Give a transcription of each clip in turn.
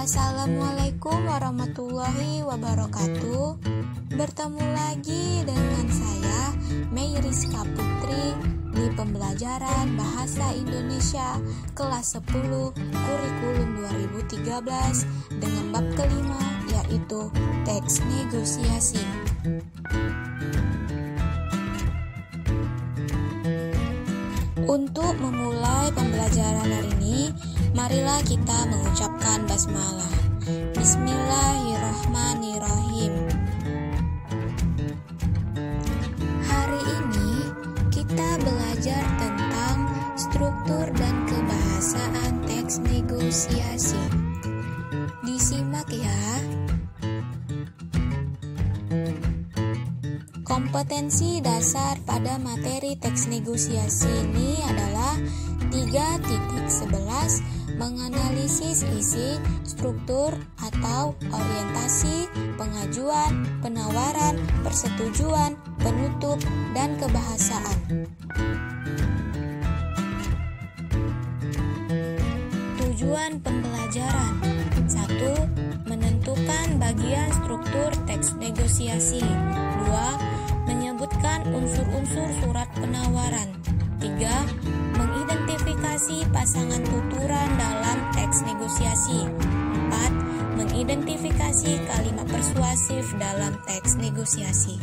Assalamualaikum warahmatullahi wabarakatuh. Bertemu lagi dengan saya Mei Rizka Putri di pembelajaran Bahasa Indonesia kelas 10 kurikulum 2013 dengan bab kelima, yaitu teks negosiasi. Untuk memulai pembelajaran hari ini, marilah kita mengucapkan basmalah. Bismillahirrahmanirrahim. Hari ini kita belajar tentang struktur dan kebahasaan teks negosiasi. Disimak ya. Kompetensi dasar pada materi teks negosiasi ini adalah 3.11 menganalisis isi, struktur atau orientasi, pengajuan, penawaran, persetujuan, penutup, dan kebahasaan. Tujuan pembelajaran: 1. Menentukan bagian struktur teks negosiasi. 2. Menyebutkan unsur-unsur surat penawaran. 3. Mengidentifikasi pasangan tuturan dalam teks negosiasi. 4. Mengidentifikasi kalimat persuasif dalam teks negosiasi.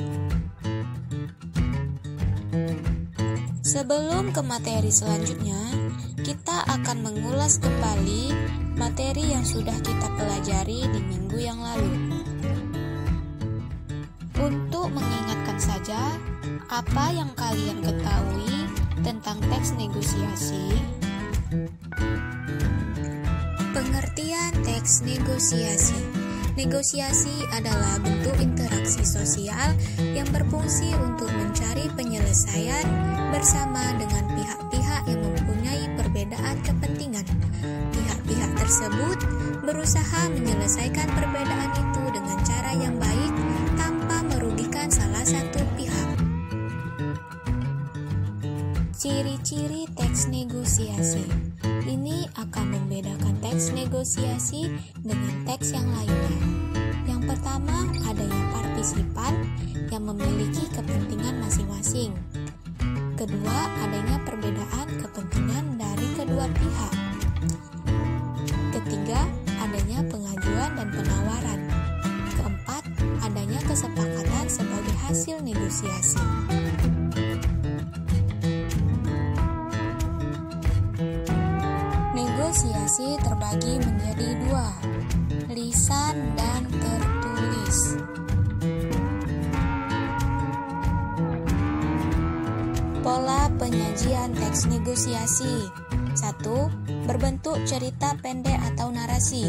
Sebelum ke materi selanjutnya, kita akan mengulas kembali materi yang sudah kita pelajari di minggu yang lalu. Untuk mengingatkan saja, apa yang kalian ketahui tentang teks negosiasi? Pengertian teks negosiasi. Negosiasi adalah bentuk interaksi sosial yang berfungsi untuk mencari penyelesaian bersama dengan pihak-pihak yang mempunyai perbedaan kepentingan. Pihak-pihak tersebut berusaha menyelesaikan perbedaan itu dengan cara yang baik tanpa merugikan salah satu pihak. Ciri-ciri teks negosiasi. Ini akan membedakan teks negosiasi dengan teks yang lainnya. Yang pertama, adanya partisipan yang memiliki kepentingan masing-masing. Kedua, adanya perbedaan kepentingan dari kedua pihak. Ketiga, adanya pengajuan dan penawaran. Keempat, adanya kesepakatan sebagai hasil negosiasi. Negosiasi terbagi menjadi dua, lisan dan tertulis. Pola penyajian teks negosiasi. 1. Berbentuk cerita pendek atau narasi.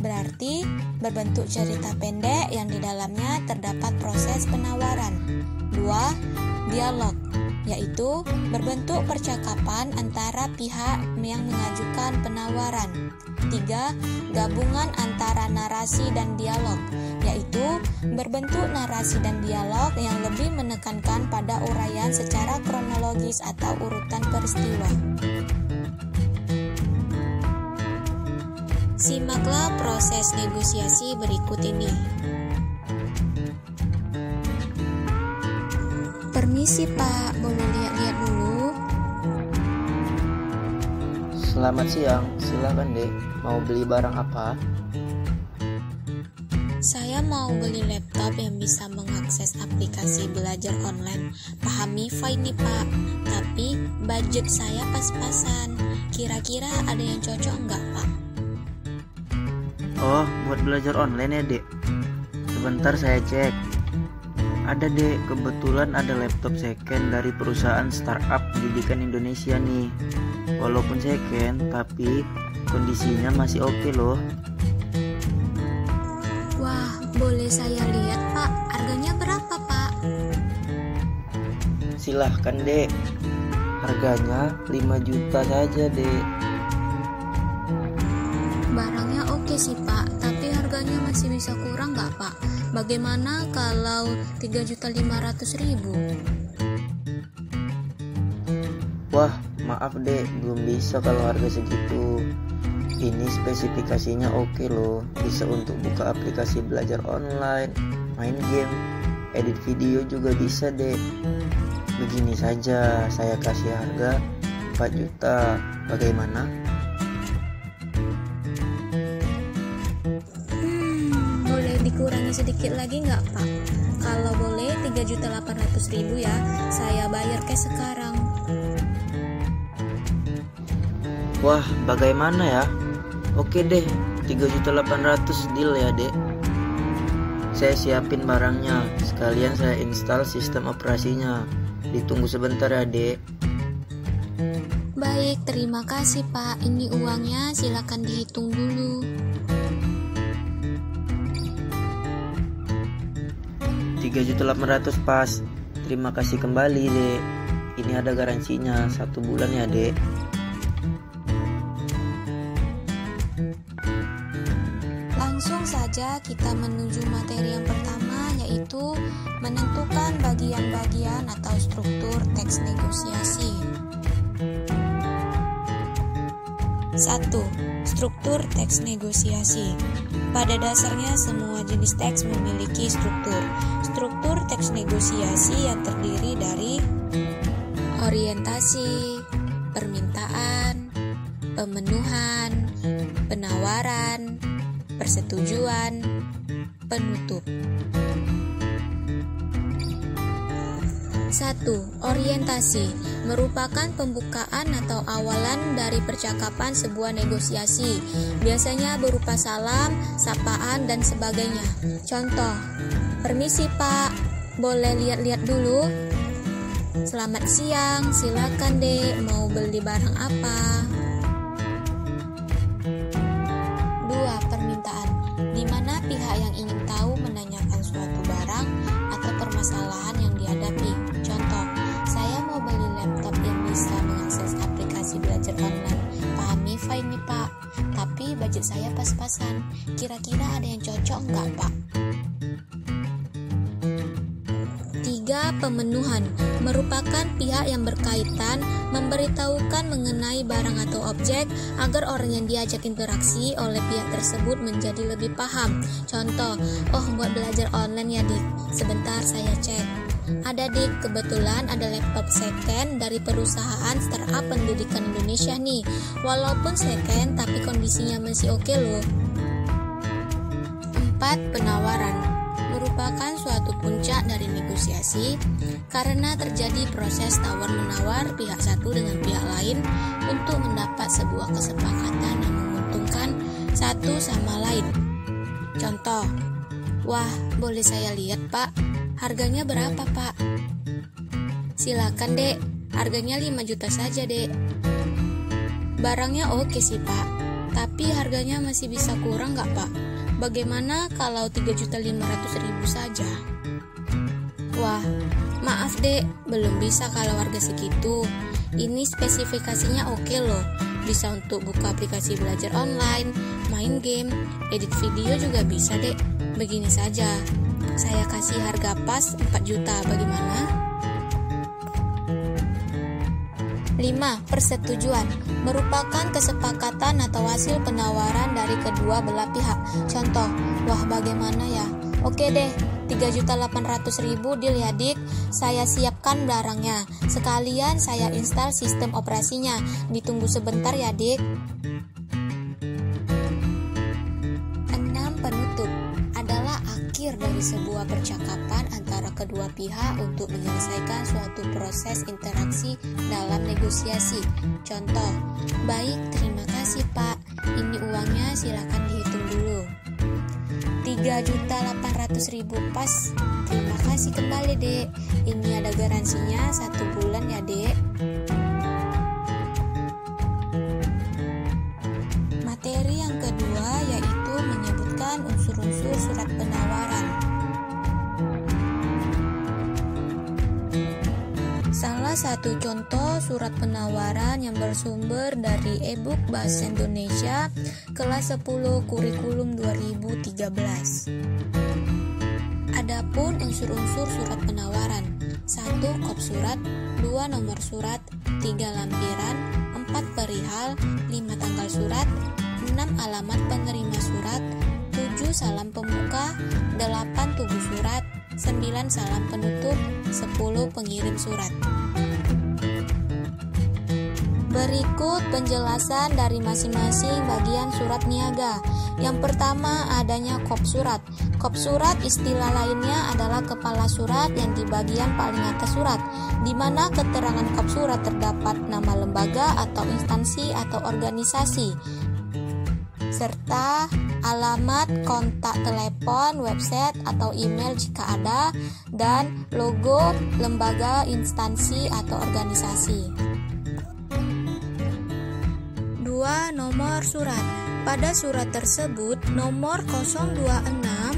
Berarti berbentuk cerita pendek yang di dalamnya terdapat proses penawaran. 2. Dialog, yaitu berbentuk percakapan antara pihak yang mengajukan penawaran. 3. Gabungan antara narasi dan dialog, yaitu berbentuk narasi dan dialog yang lebih menekankan pada uraian secara kronologis atau urutan peristiwa. Simaklah proses negosiasi berikut ini. Permisi Pak, boleh lihat-lihat dulu? Selamat siang, silakan Dek. Mau beli barang apa? Saya mau beli laptop yang bisa mengakses aplikasi belajar online. Paham MiFi nih Pak, tapi budget saya pas-pasan. Kira-kira ada yang cocok enggak Pak? Oh, buat belajar online ya Dek? Sebentar saya cek. Ada Dek, kebetulan ada laptop second dari perusahaan startup pendidikan Indonesia nih. Walaupun second, tapi kondisinya masih oke loh. Wah, boleh saya lihat Pak? Harganya berapa Pak? Silahkan Dek. Harganya 5 juta saja Dek. Barangnya oke sih Pak, tapi harganya masih bisa kurang nggak Pak? Bagaimana kalau 3.500.000? Wah, maaf Dek, belum bisa kalau harga segitu. Ini spesifikasinya oke loh, bisa untuk buka aplikasi belajar online, main game, edit video juga bisa deh. Begini saja, saya kasih harga 4 juta, bagaimana? Boleh dikurangi sedikit lagi nggak Pak? Kalau boleh 3.800.000 ya, saya bayar cash sekarang. Wah, bagaimana ya? Oke deh, 3.800.000 deal ya dek. Saya siapin barangnya, sekalian saya install sistem operasinya. Ditunggu sebentar ya dek. Baik, terima kasih Pak. Ini uangnya, silakan dihitung dulu. 3.800.000 pas. Terima kasih kembali dek. Ini ada garansinya 1 bulan ya dek. Langsung saja kita menuju materi yang pertama, yaitu menentukan bagian-bagian atau struktur teks negosiasi. 1. Struktur teks negosiasi. Pada dasarnya semua jenis teks memiliki struktur. Struktur teks negosiasi yang terdiri dari orientasi, permintaan, pemenuhan, penawaran, persetujuan, penutup. 1. Orientasi merupakan pembukaan atau awalan dari percakapan sebuah negosiasi, biasanya berupa salam, sapaan, dan sebagainya. Contoh, permisi Pak, boleh lihat-lihat dulu? Selamat siang, silakan dek, mau beli barang apa? 2. Permintaan, di mana pihak yang ingin tahu menanyakan suatu barang atau permasalahan yang dihadapi. Contoh, saya mau beli laptop yang bisa mengakses aplikasi belajar online. Paham MiFi nih Pak, tapi budget saya pas-pasan. Kira-kira ada yang cocok nggak Pak? 3. Pemenuhan merupakan pihak yang berkaitan memberitahukan mengenai barang atau objek agar orang yang diajak interaksi oleh pihak tersebut menjadi lebih paham. Contoh, oh buat belajar online ya dik, sebentar saya cek. Ada dik, kebetulan ada laptop second dari perusahaan startup pendidikan Indonesia nih. Walaupun second tapi kondisinya masih oke loh. 4. Penawaran merupakan suatu puncak dari negosiasi karena terjadi proses tawar-menawar pihak satu dengan pihak lain untuk mendapat sebuah kesepakatan yang menguntungkan satu sama lain. Contoh, wah boleh saya lihat Pak, harganya berapa Pak? Silakan dek, harganya 5 juta saja dek. Barangnya oke sih Pak, tapi harganya masih bisa kurang nggak Pak? Bagaimana kalau 3.500.000 saja? Wah, maaf dek, belum bisa kalau harga segitu. Ini spesifikasinya oke loh. Bisa untuk buka aplikasi belajar online, main game, edit video juga bisa dek. Begini saja, saya kasih harga pas 4 juta, bagaimana? 5. Persetujuan merupakan kesepakatan atau hasil penawaran dari kedua belah pihak. Contoh, wah bagaimana ya? Oke deh, 3.800.000 deal ya dik. Saya siapkan barangnya. Sekalian saya install sistem operasinya. Ditunggu sebentar ya dik. 6. Penutup adalah akhir dari sebuah percakapan antara kedua pihak untuk menyelesaikan suatu proses interaksi dalam negosiasi. Contoh, baik, terima kasih Pak. Ini uangnya, silakan dihitung dulu. 3.800.000 pas. Terima kasih kembali dek. Ini ada garansinya 1 bulan ya dek. Materi yang kedua yaitu menyebutkan unsur-unsur surat penawaran. Salah satu contoh surat penawaran yang bersumber dari e-book Bahasa Indonesia kelas 10 kurikulum 2013. Adapun unsur-unsur surat penawaran: 1. Kop surat, 2. Nomor surat, 3. Lampiran, 4. Perihal, 5. Tanggal surat, 6. alamat penerima surat, 7 salam pembuka, 8 tubuh surat, 9 salam penutup, 10 pengirim surat. Berikut penjelasan dari masing-masing bagian surat niaga. Yang pertama, adanya kop surat. Kop surat istilah lainnya adalah kepala surat yang di bagian paling atas surat, di mana keterangan kop surat terdapat nama lembaga atau instansi atau organisasi, serta alamat, kontak telepon, website atau email jika ada, dan logo lembaga, instansi atau organisasi. 2. Nomor surat. Pada surat tersebut, nomor 026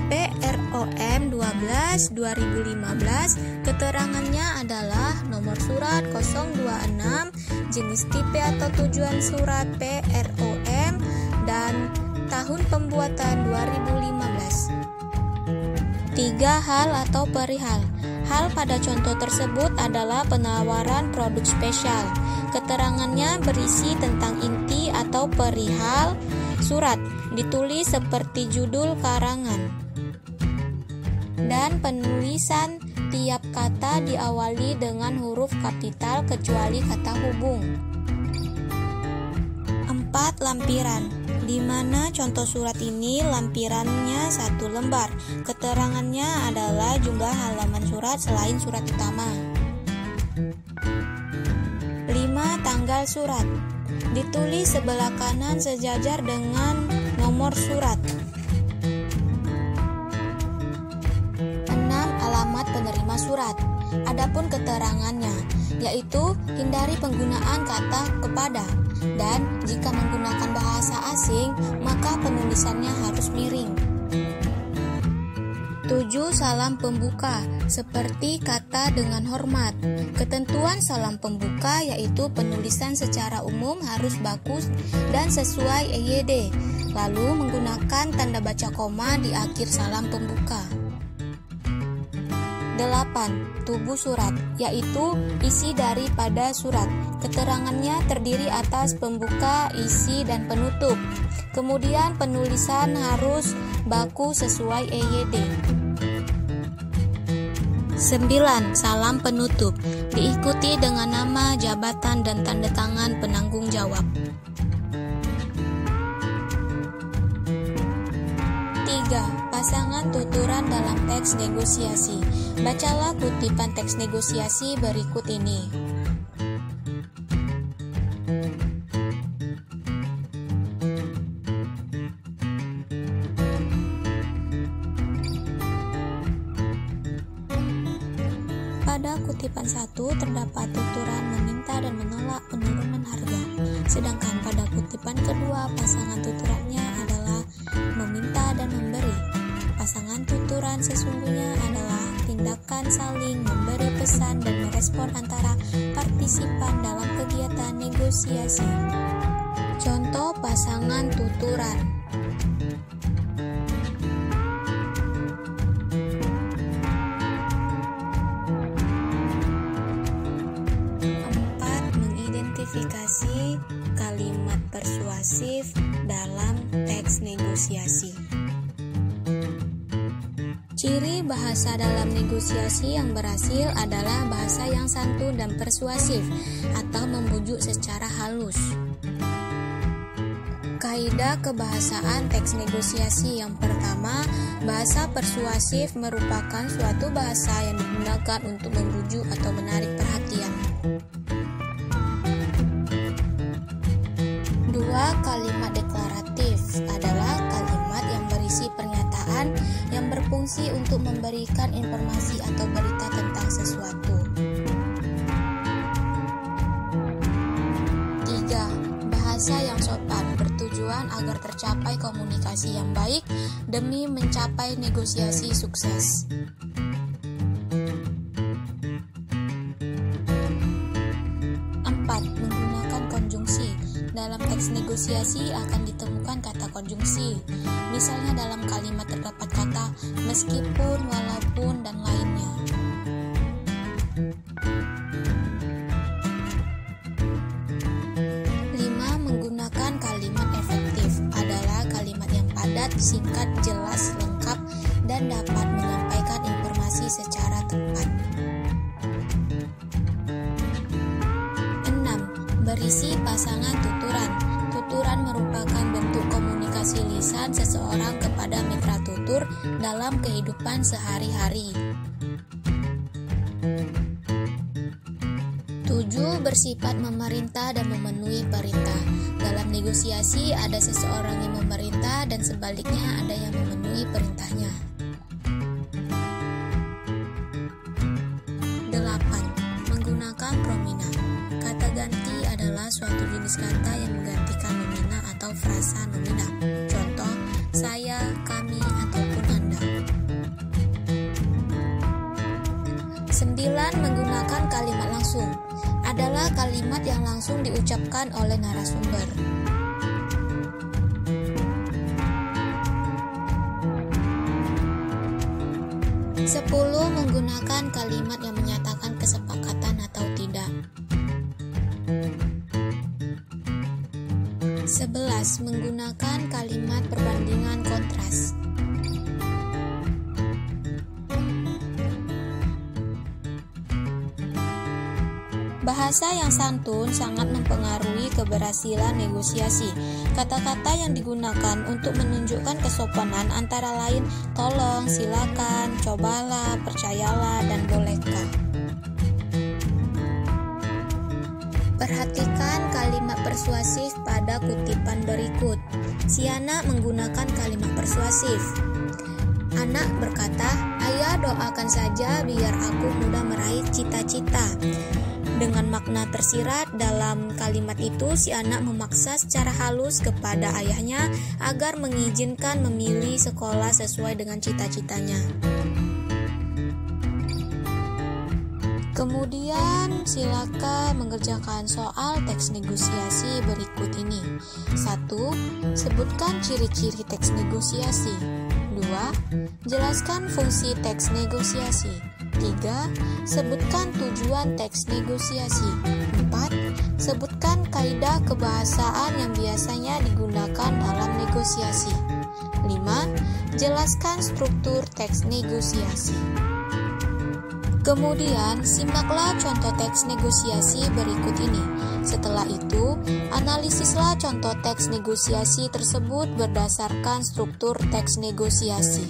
PROM 12/2015, keterangannya adalah nomor surat 026, jenis tipe atau tujuan surat PROM, dan tahun pembuatan 2015. 3. Hal atau perihal. Hal pada contoh tersebut adalah penawaran produk spesial. Keterangannya berisi tentang inti atau perihal surat, ditulis seperti judul karangan. Dan penulisan tiap kata diawali dengan huruf kapital kecuali kata hubung. 4. Lampiran. Di mana contoh surat ini lampirannya 1 lembar. Keterangannya adalah jumlah halaman surat selain surat utama. 5. Tanggal surat. Ditulis sebelah kanan sejajar dengan nomor surat. 6. Alamat penerima surat. Adapun keterangannya, yaitu hindari penggunaan kata kepada, dan jika menggunakan bahasa asing, maka penulisannya harus miring. 7. Salam pembuka, seperti kata dengan hormat. Ketentuan salam pembuka yaitu penulisan secara umum harus bagus dan sesuai EYD, lalu menggunakan tanda baca koma di akhir salam pembuka. 8. Tubuh surat, yaitu isi daripada surat. Keterangannya terdiri atas pembuka, isi, dan penutup. Kemudian penulisan harus baku sesuai EYD. 9. Salam penutup, diikuti dengan nama, jabatan, dan tanda tangan penanggung jawab. 3. Pasangan tuturan dalam teks negosiasi. Bacalah kutipan teks negosiasi berikut ini. Pada kutipan 1 terdapat tuturan meminta dan menolak penurunan harga. Sedangkan pada kutipan kedua pasangan tuturannya adalah meminta dan memberi. Pasangan tuturan sesungguhnya adalah tindakan saling memberi pesan dan merespon antara partisipan dalam kegiatan negosiasi. Contoh pasangan tuturan. 4. Mengidentifikasi kalimat persuasif dalam teks negosiasi. Ciri bahasa dalam negosiasi yang berhasil adalah bahasa yang santun dan persuasif atau membujuk secara halus. Kaidah kebahasaan teks negosiasi yang pertama, bahasa persuasif merupakan suatu bahasa yang digunakan untuk membujuk atau menarik perhatian. 2. Kalimat deklaratif adalah kalimat yang berisi pernyataan yang berfungsi untuk memberikan informasi atau berita tentang sesuatu. 3. Bahasa yang sopan bertujuan agar tercapai komunikasi yang baik demi mencapai negosiasi sukses. 4. Menggunakan konjungsi. Dalam teks negosiasi akan ditemukan kata konjungsi. Misalnya dalam kalimat terdapat kata meskipun, walaupun, dan lainnya. 5. Menggunakan kalimat singkat, jelas, lengkap, dan dapat menyampaikan informasi secara tepat. 6. Berisi pasangan tuturan. Tuturan merupakan bentuk komunikasi lisan seseorang kepada mitra tutur dalam kehidupan sehari-hari. 7. Bersifat memerintah dan memenuhi perintah. Dalam negosiasi ada seseorang yang memerintah dan sebaliknya ada yang memenuhi perintahnya. 8. Menggunakan promina. Kata ganti adalah suatu jenis kata yang menggantikan nomina atau frasa nomina. Contoh, saya, kami, ataupun Anda. 9. Menggunakan kalimat langsung. Adalah kalimat yang langsung diucapkan oleh narasumber. 10. Menggunakan kalimat yang menyatakan kesepakatan atau tidak. 11. Menggunakan kalimat perbandingan kontras. Bahasa yang santun sangat mempengaruhi keberhasilan negosiasi. Kata-kata yang digunakan untuk menunjukkan kesopanan antara lain tolong, silakan, cobalah, percayalah, dan bolehkah. Perhatikan kalimat persuasif pada kutipan berikut. Si anak menggunakan kalimat persuasif. Anak berkata, "Ayah, doakan saja biar aku mudah meraih cita-cita." Dengan makna tersirat dalam kalimat itu, si anak memaksa secara halus kepada ayahnya agar mengizinkan memilih sekolah sesuai dengan cita-citanya. Kemudian silakan mengerjakan soal teks negosiasi berikut ini. 1. Sebutkan ciri-ciri teks negosiasi. 2. Jelaskan fungsi teks negosiasi. 3. Sebutkan tujuan teks negosiasi. 4. Sebutkan kaidah kebahasaan yang biasanya digunakan dalam negosiasi. 5. Jelaskan struktur teks negosiasi. Kemudian, simaklah contoh teks negosiasi berikut ini. Setelah itu, analisislah contoh teks negosiasi tersebut berdasarkan struktur teks negosiasi.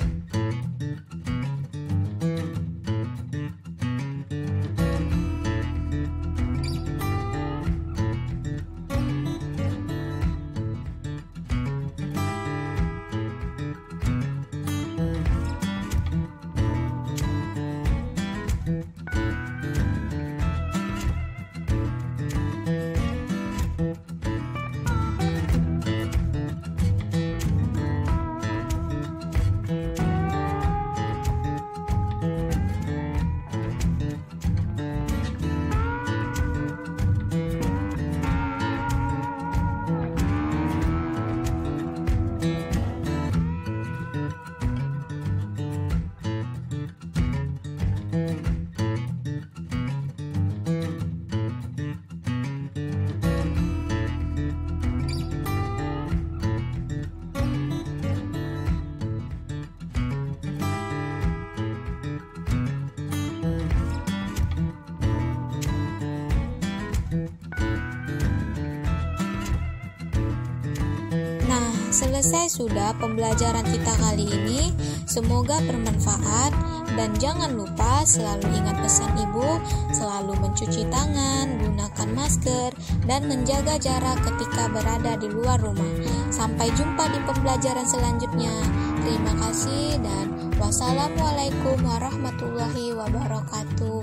Selesai sudah pembelajaran kita kali ini. Semoga bermanfaat dan jangan lupa selalu ingat pesan ibu, selalu mencuci tangan, gunakan masker, dan menjaga jarak ketika berada di luar rumah. Sampai jumpa di pembelajaran selanjutnya. Terima kasih dan wassalamualaikum warahmatullahi wabarakatuh.